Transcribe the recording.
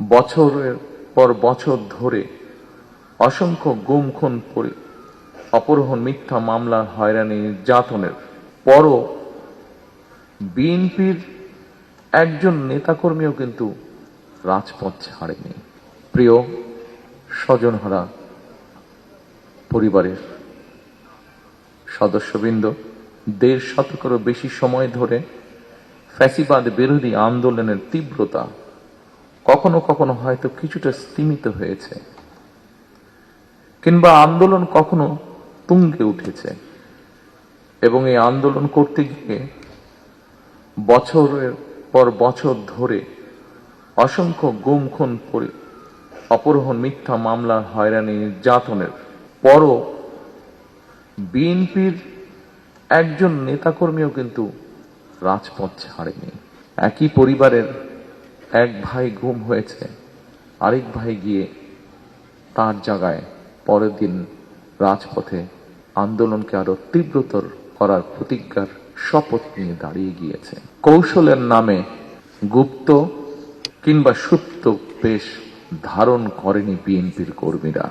বছরের পর বছর ধরে অসংখ্য গুম খুন অপহরণ, মিথ্যা মামলা, হয়রানি, নির্যাতনের পরও বিএনপির একজন নেতাকর্মীও কিন্তু রাজপথ ছাড়েনি। প্রিয় স্বজনহারা পরিবারের সদস্যবৃন্দ, ১.৫ শতকেরও বেশি সময় ধরে ফ্যাসিবাদ বিরোধী আন্দোলনের তীব্রতা কখনো কখনো হয়তো কিছুটা স্তিমিত হয়েছে, কিংবা আন্দোলন কখনো তুঙ্গে উঠেছে, এবং এই আন্দোলন করতে গিয়ে বছরের পর বছর ধরে অসংখ্য গুম খুন অপহরণ, মিথ্যা মামলা, হয়রানি, নির্যাতনের পরও বিএনপির একজন নেতাকর্মীও কিন্তু রাজপথ ছাড়েনি। একই পরিবারের এক ভাই গুম হয়েছে, আরেক ভাই গিয়ে তার জায়গায় পরের দিন রাজপথে আন্দোলনকে আরো তীব্রতর করার প্রতিজ্ঞার শপথ নিয়ে দাঁড়িয়ে গিয়েছে। কৌশলের নামে গুপ্ত কিংবা সুপ্ত বেশ ধারণ করেনি বিএনপির কর্মীরা।